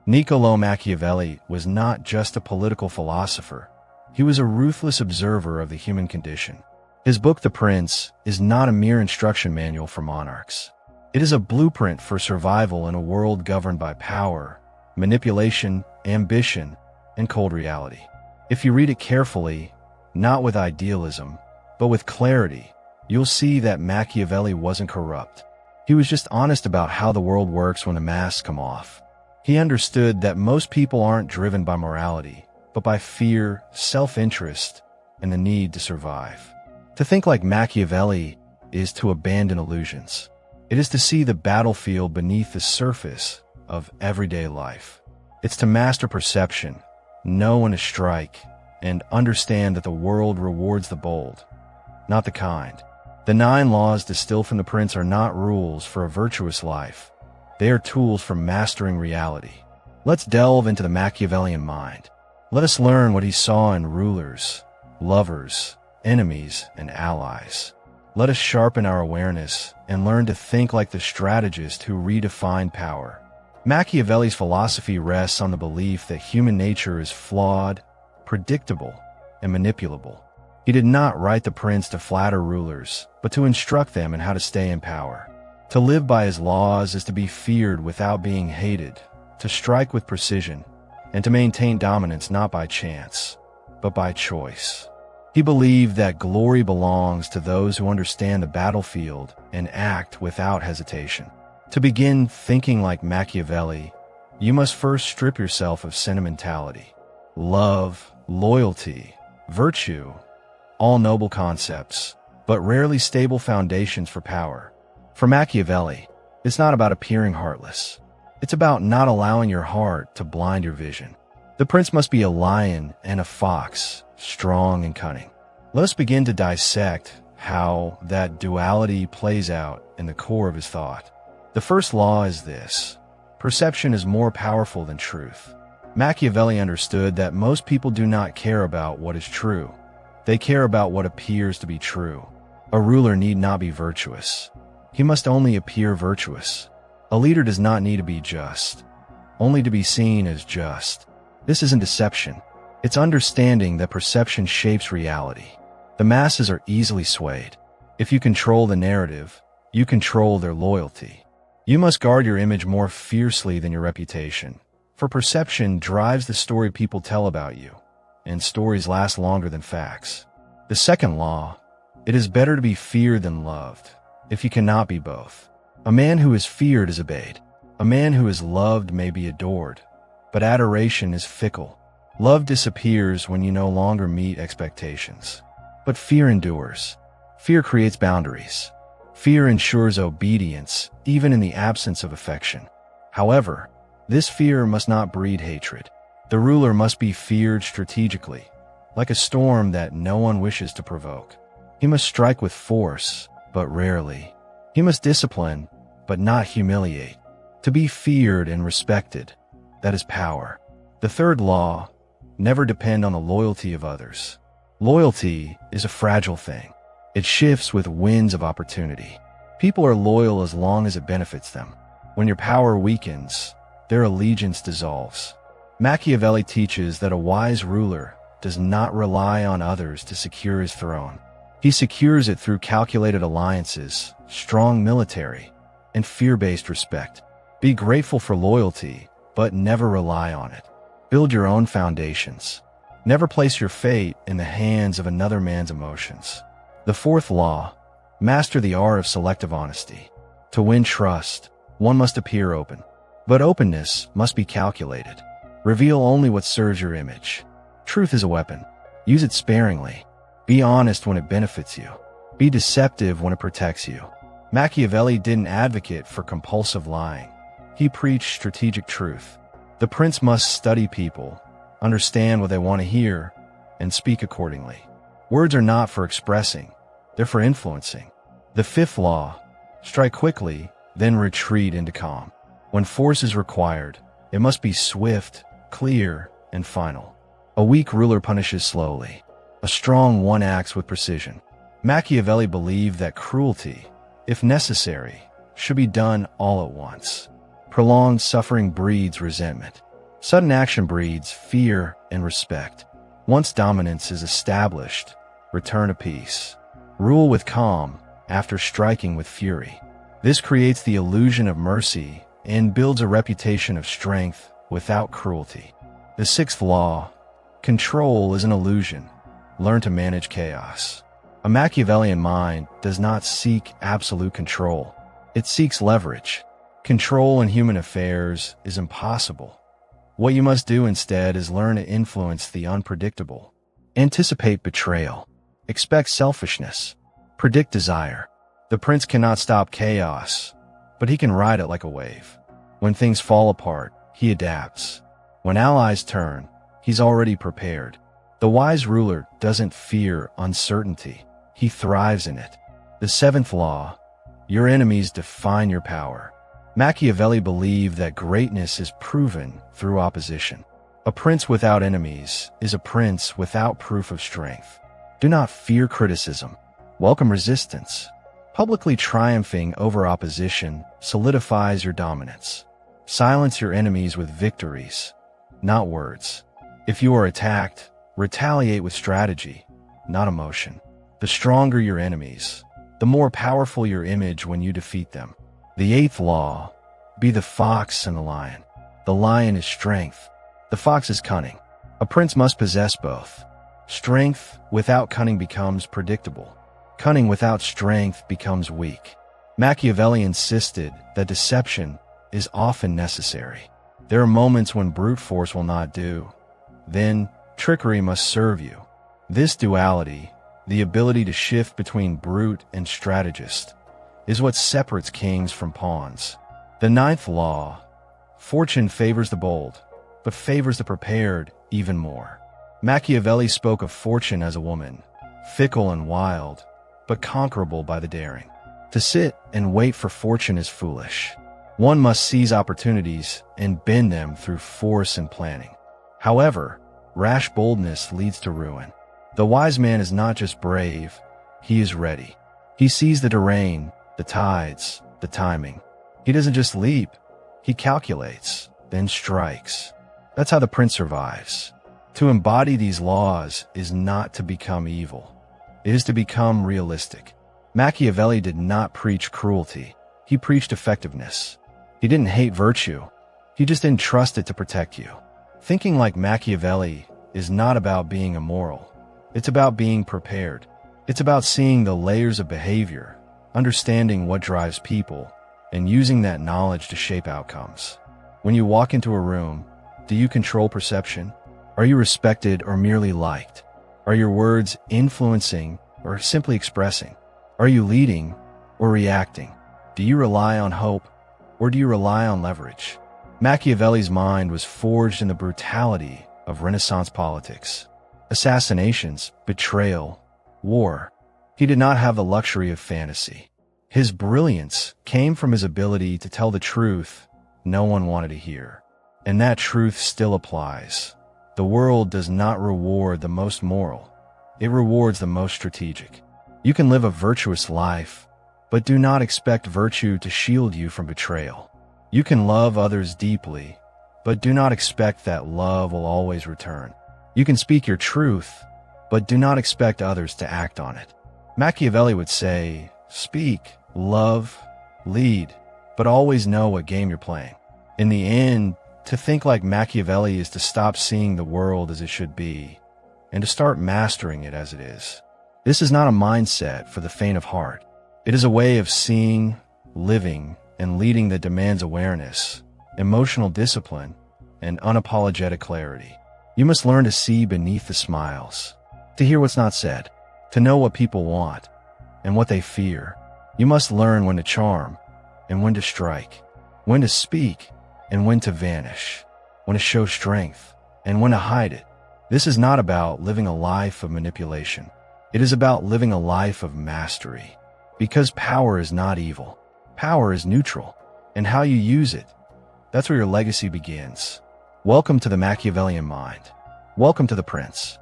Niccolò Machiavelli was not just a political philosopher. He was a ruthless observer of the human condition. His book, The Prince, is not a mere instruction manual for monarchs. It is a blueprint for survival in a world governed by power, manipulation, ambition, and cold reality. If you read it carefully, not with idealism, but with clarity, you'll see that Machiavelli wasn't corrupt. He was just honest about how the world works when the masks come off. He understood that most people aren't driven by morality, but by fear, self-interest, and the need to survive. To think like Machiavelli is to abandon illusions. It is to see the battlefield beneath the surface of everyday life. It's to master perception, know when to strike, and understand that the world rewards the bold, not the kind. The 9 laws distilled from The Prince are not rules for a virtuous life. They are tools for mastering reality. Let's delve into the Machiavellian mind. Let us learn what he saw in rulers, lovers, enemies, and allies. Let us sharpen our awareness and learn to think like the strategist who redefined power. Machiavelli's philosophy rests on the belief that human nature is flawed, predictable, and manipulable. He did not write The Prince to flatter rulers, but to instruct them in how to stay in power. To live by his laws is to be feared without being hated, to strike with precision, and to maintain dominance not by chance, but by choice. He believed that glory belongs to those who understand the battlefield and act without hesitation. To begin thinking like Machiavelli, you must first strip yourself of sentimentality. Love, loyalty, virtue, all noble concepts, but rarely stable foundations for power. For Machiavelli, it's not about appearing heartless. It's about not allowing your heart to blind your vision. The prince must be a lion and a fox, strong and cunning. Let us begin to dissect how that duality plays out in the core of his thought. The first law is this: perception is more powerful than truth. Machiavelli understood that most people do not care about what is true. They care about what appears to be true. A ruler need not be virtuous. He must only appear virtuous. A leader does not need to be just, only to be seen as just. This isn't deception. It's understanding that perception shapes reality. The masses are easily swayed. If you control the narrative, you control their loyalty. You must guard your image more fiercely than your reputation, for perception drives the story people tell about you, and stories last longer than facts. The second law: it is better to be feared than loved, if you cannot be both. A man who is feared is obeyed. A man who is loved may be adored, but adoration is fickle. Love disappears when you no longer meet expectations. But fear endures. Fear creates boundaries. Fear ensures obedience, even in the absence of affection. However, this fear must not breed hatred. The ruler must be feared strategically, like a storm that no one wishes to provoke. He must strike with force, but rarely. He must discipline, but not humiliate. To be feared and respected, that is power. The third law: never depend on the loyalty of others. Loyalty is a fragile thing. It shifts with winds of opportunity. People are loyal as long as it benefits them. When your power weakens, their allegiance dissolves. Machiavelli teaches that a wise ruler does not rely on others to secure his throne. He secures it through calculated alliances, strong military, and fear-based respect. Be grateful for loyalty, but never rely on it. Build your own foundations. Never place your fate in the hands of another man's emotions. The fourth law: master the art of selective honesty. To win trust, one must appear open. But openness must be calculated. Reveal only what serves your image. Truth is a weapon. Use it sparingly. Be honest when it benefits you. Be deceptive when it protects you. Machiavelli didn't advocate for compulsive lying. He preached strategic truth. The prince must study people, understand what they want to hear, and speak accordingly. Words are not for expressing, they're for influencing. The fifth law: strike quickly, then retreat into calm. When force is required, it must be swift, clear, and final. A weak ruler punishes slowly. A strong one acts with precision. Machiavelli believed that cruelty, if necessary, should be done all at once. Prolonged suffering breeds resentment. Sudden action breeds fear and respect. Once dominance is established, return to peace. Rule with calm after striking with fury. This creates the illusion of mercy and builds a reputation of strength without cruelty. The sixth law: control is an illusion. Learn to manage chaos. A Machiavellian mind does not seek absolute control. It seeks leverage. Control in human affairs is impossible. What you must do instead is learn to influence the unpredictable. Anticipate betrayal. Expect selfishness. Predict desire. The prince cannot stop chaos, but he can ride it like a wave. When things fall apart, he adapts. When allies turn, he's already prepared. The wise ruler doesn't fear uncertainty. He thrives in it. The seventh law: your enemies define your power. Machiavelli believed that greatness is proven through opposition. A prince without enemies is a prince without proof of strength. Do not fear criticism. Welcome resistance. Publicly triumphing over opposition solidifies your dominance. Silence your enemies with victories, not words. If you are attacked, retaliate with strategy, not emotion. The stronger your enemies, the more powerful your image when you defeat them. The eighth law: be the fox and the lion. The lion is strength. The fox is cunning. A prince must possess both. Strength without cunning becomes predictable. Cunning without strength becomes weak. Machiavelli insisted that deception is often necessary. There are moments when brute force will not do. Then, trickery must serve you. This duality, the ability to shift between brute and strategist, is what separates kings from pawns. The ninth law: fortune favors the bold, but favors the prepared even more. Machiavelli spoke of fortune as a woman, fickle and wild, but conquerable by the daring. To sit and wait for fortune is foolish. One must seize opportunities and bend them through force and planning. However, rash boldness leads to ruin. The wise man is not just brave, he is ready. He sees the terrain, the tides, the timing. He doesn't just leap, he calculates, then strikes. That's how the prince survives. To embody these laws is not to become evil. It is to become realistic. Machiavelli did not preach cruelty. He preached effectiveness. He didn't hate virtue. He just didn't trust it to protect you. Thinking like Machiavelli is not about being immoral. It's about being prepared. It's about seeing the layers of behavior, understanding what drives people, and using that knowledge to shape outcomes. When you walk into a room, do you control perception? Are you respected or merely liked? Are your words influencing or simply expressing? Are you leading or reacting? Do you rely on hope or do you rely on leverage? Machiavelli's mind was forged in the brutality of Renaissance politics. Assassinations, betrayal, war. He did not have the luxury of fantasy. His brilliance came from his ability to tell the truth no one wanted to hear. And that truth still applies. The world does not reward the most moral. It rewards the most strategic. You can live a virtuous life, but do not expect virtue to shield you from betrayal. You can love others deeply, but do not expect that love will always return. You can speak your truth, but do not expect others to act on it. Machiavelli would say, speak, love, lead, but always know what game you're playing. In the end, to think like Machiavelli is to stop seeing the world as it should be, and to start mastering it as it is. This is not a mindset for the faint of heart. It is a way of seeing, living, and leading that demands awareness, emotional discipline, and unapologetic clarity. You must learn to see beneath the smiles, to hear what's not said, to know what people want, and what they fear. You must learn when to charm, and when to strike, when to speak, and when to vanish, when to show strength, and when to hide it. This is not about living a life of manipulation. It is about living a life of mastery. Because power is not evil. Power is neutral. And how you use it, that's where your legacy begins. Welcome to the Machiavellian mind. Welcome to the Prince.